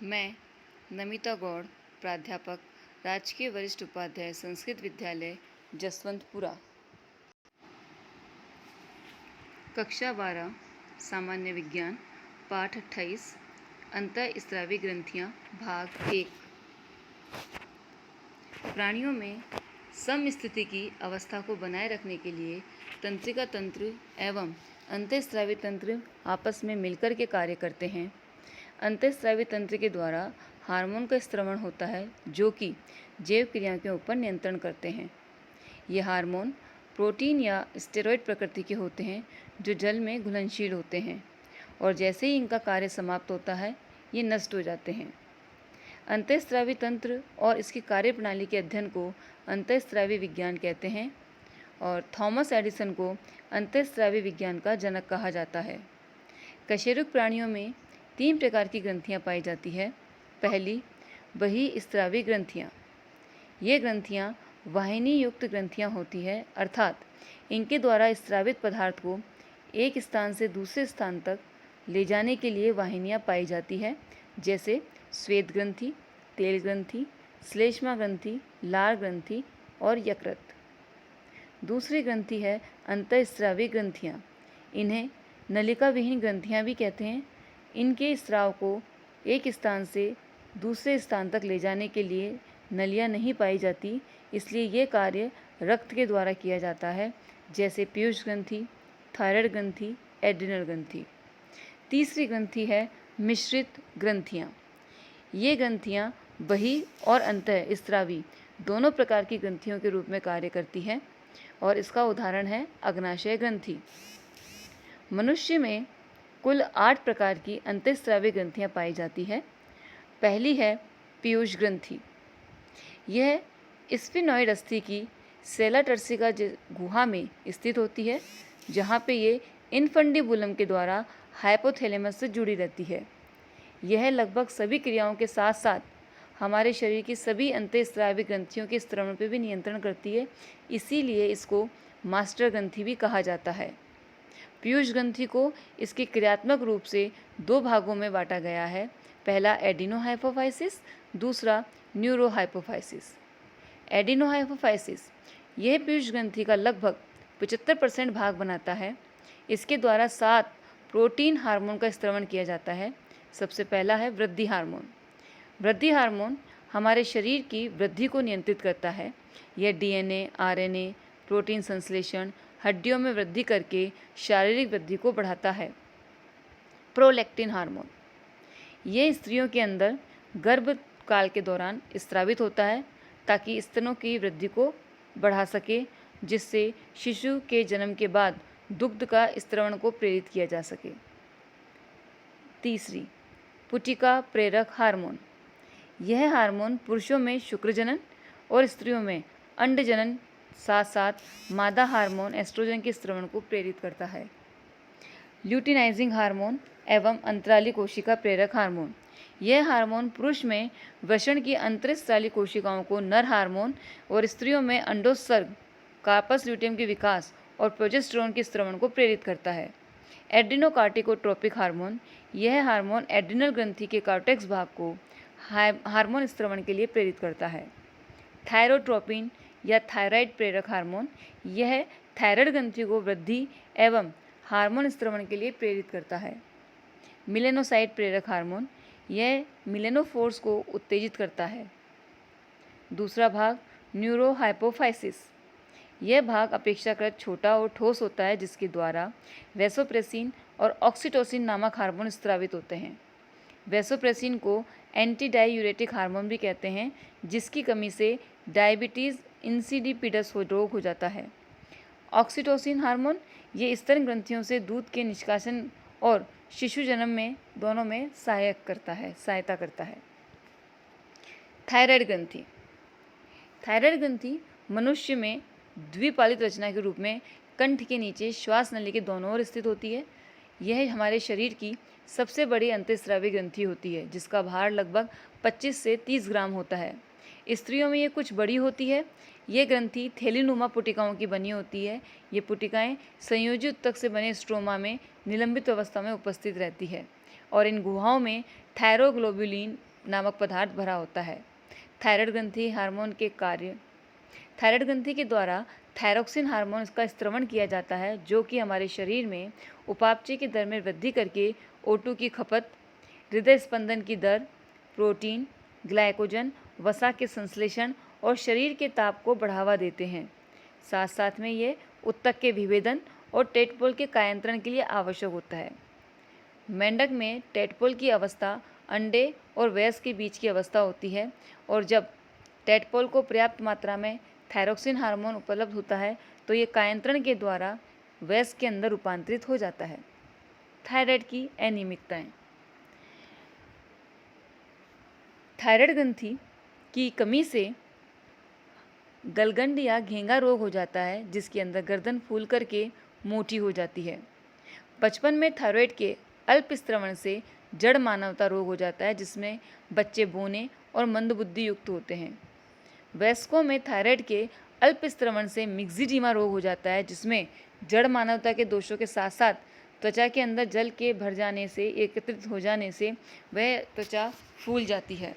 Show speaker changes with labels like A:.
A: मैं नमिता गौड़, प्राध्यापक, राजकीय वरिष्ठ उपाध्याय संस्कृत विद्यालय जसवंतपुरा। कक्षा 12 सामान्य विज्ञान, पाठ 28 अंतःस्रावी ग्रंथियाँ, भाग 1। प्राणियों में समस्थिति की अवस्था को बनाए रखने के लिए तंत्रिका तंत्र एवं अंतःस्रावी तंत्र आपस में मिलकर के कार्य करते हैं। अंतःस्रावी तंत्र के द्वारा हार्मोन का स्त्रवण होता है जो कि जैव क्रिया के ऊपर नियंत्रण करते हैं। ये हार्मोन प्रोटीन या स्टेरॉइड प्रकृति के होते हैं जो जल में घुलनशील होते हैं और जैसे ही इनका कार्य समाप्त होता है ये नष्ट हो जाते हैं। अंतःस्रावी तंत्र और इसकी कार्यप्रणाली के अध्ययन को अंतःस्रावी विज्ञान कहते हैं और थॉमस एडिसन को अंतःस्रावी विज्ञान का जनक कहा जाता है। कशेरुक प्राणियों में 3 प्रकार की ग्रंथियां पाई जाती है। पहली, बहिस्रावी ग्रंथियां। ये ग्रंथियां वाहिनी युक्त ग्रंथियां होती है, अर्थात इनके द्वारा स्रावित पदार्थ को एक स्थान से दूसरे स्थान तक ले जाने के लिए वाहिनियां पाई जाती है, जैसे श्वेत ग्रंथि, तेल ग्रंथि, श्लेष्मा ग्रंथि, लार ग्रंथि और यकृत। दूसरी ग्रंथि है अंतःस्रावी ग्रंथियां। इन्हें नलिका विहीन ग्रंथियां भी कहते हैं। इनके स्राव को एक स्थान से दूसरे स्थान तक ले जाने के लिए नलियां नहीं पाई जाती, इसलिए ये कार्य रक्त के द्वारा किया जाता है, जैसे पीयूष ग्रंथि, थायराइड ग्रंथि, एड्रिनल ग्रंथि। तीसरी ग्रंथि है मिश्रित ग्रंथियां। ये ग्रंथियां बहि और अंतःस्रावी दोनों प्रकार की ग्रंथियों के रूप में कार्य करती हैं और इसका उदाहरण है अग्नाशय ग्रंथि। मनुष्य में कुल 8 प्रकार की अंतःस्रावी ग्रंथियां पाई जाती है। पहली है पीयूष ग्रंथि। यह स्फिनॉइड अस्थि की सेला टर्सिका गुहा में स्थित होती है, जहाँ पे ये इनफंडिबुलम के द्वारा हाइपोथैलेमस से जुड़ी रहती है। यह लगभग सभी क्रियाओं के साथ साथ हमारे शरीर की सभी अंतःस्रावी ग्रंथियों के स्त्रवण पर भी नियंत्रण करती है, इसीलिए इसको मास्टर ग्रंथि भी कहा जाता है। पीयूष ग्रंथि को इसके क्रियात्मक रूप से 2 भागों में बांटा गया है। पहला एडिनोहाइपोफाइसिस, दूसरा न्यूरोहाइपोफाइसिस। एडिनोहाइपोफाइसिस यह पीयूष ग्रंथि का लगभग 75% भाग बनाता है। इसके द्वारा 7 प्रोटीन हार्मोन का स्त्रवण किया जाता है। सबसे पहला है वृद्धि हार्मोन। वृद्धि हार्मोन हमारे शरीर की वृद्धि को नियंत्रित करता है। यह डीएनए, आरएनए, प्रोटीन संश्लेषण, हड्डियों में वृद्धि करके शारीरिक वृद्धि को बढ़ाता है। प्रोलैक्टिन हार्मोन ये स्त्रियों के अंदर गर्भकाल के दौरान स्रावित होता है ताकि स्तनों की वृद्धि को बढ़ा सके, जिससे शिशु के जन्म के बाद दुग्ध का स्त्रवण को प्रेरित किया जा सके। तीसरी, पुटिका प्रेरक हार्मोन। यह हार्मोन पुरुषों में शुक्रजनन और स्त्रियों में अंडजनन साथ साथ मादा हार्मोन एस्ट्रोजन के स्त्रवण को प्रेरित करता है। ल्यूटिनाइजिंग हार्मोन एवं अंतराली कोशिका प्रेरक हार्मोन। यह हार्मोन पुरुष में वृषण की अंतरस्त्राली कोशिकाओं को नर हार्मोन और स्त्रियों में अंडोत्सर्ग, कार्पस ल्यूटियम के विकास और प्रोजेस्टेरोन के स्त्रवण को प्रेरित करता है। एड्रिनोकार्टिकोट्रोपिक हार्मोन यह हार्मोन एड्रिनल ग्रंथि के कॉर्टेक्स भाग को हार्मोन स्त्रवण के लिए प्रेरित करता है। थायरोट्रोपिन या थायराइड प्रेरक हार्मोन यह थायराइड ग्रंथि को वृद्धि एवं हार्मोन स्त्रवण के लिए प्रेरित करता है। मिलेनोसाइट प्रेरक हार्मोन यह मिलेनोफोर्स को उत्तेजित करता है। दूसरा भाग न्यूरोहाइपोफाइसिस। यह भाग अपेक्षाकृत छोटा और ठोस होता है, जिसके द्वारा वैसोप्रेसिन और ऑक्सीटोसिन नामक हार्मोन स्रावित होते हैं। वैसोप्रेसिन को एंटी डायूरेटिक हार्मोन भी कहते हैं, जिसकी कमी से डायबिटीज़ इंसिडिपिडस रोग हो जाता है। ऑक्सीटोसिन हार्मोन ये स्तन ग्रंथियों से दूध के निष्कासन और शिशु जन्म में दोनों में सहायता करता है। थायराइड ग्रंथि। थायराइड ग्रंथि मनुष्य में द्विपालित रचना के रूप में कंठ के नीचे श्वास नली के दोनों ओर स्थित होती है। यह हमारे शरीर की सबसे बड़ी अंतःस्रावी ग्रंथि होती है, जिसका भार लगभग 25 से 30 ग्राम होता है। स्त्रियों में ये कुछ बड़ी होती है। ये ग्रंथि थैलीनुमा पुटिकाओं की बनी होती है। ये पुटिकाएं संयोजी ऊतक से बने स्ट्रोमा में निलंबित अवस्था में उपस्थित रहती है और इन गुहाओं में थायरोग्लोबुलिन नामक पदार्थ भरा होता है। थायराइड ग्रंथि हार्मोन के कार्य। थायराइड ग्रंथि के द्वारा थायरोक्सिन हार्मोन का स्त्रवण किया जाता है, जो कि हमारे शरीर में उपापचय की दर में वृद्धि करके O2 की खपत, हृदय स्पंदन की दर, प्रोटीन, ग्लाइकोजन, वसा के संश्लेषण और शरीर के ताप को बढ़ावा देते हैं। साथ साथ में ये उत्तक के विभेदन और टेडपोल के कायांतरण के लिए आवश्यक होता है। मेंढक में टेडपोल की अवस्था अंडे और वयस्क के बीच की अवस्था होती है, और जब टेडपोल को पर्याप्त मात्रा में थायरोक्सिन हार्मोन उपलब्ध होता है तो ये कायांतरण के द्वारा वयस्क के अंदर रूपांतरित हो जाता है। थायराइड की अनियमितताएं। थायराइड ग्रंथि की कमी से गलगंड या घेंगा रोग हो जाता है, जिसके अंदर गर्दन फूल करके मोटी हो जाती है। बचपन में थायराइड के अल्प स्त्रवण से जड़ मानवता रोग हो जाता है, जिसमें बच्चे बौने और मंदबुद्धि युक्त होते हैं। वयस्कों में थायराइड के अल्प स्त्रवण से मिक्सिडीमा रोग हो जाता है, जिसमें जड़ मानवता के दोषों के साथ साथ त्वचा के अंदर जल के भर जाने से, एकत्रित हो जाने से वह त्वचा फूल जाती है।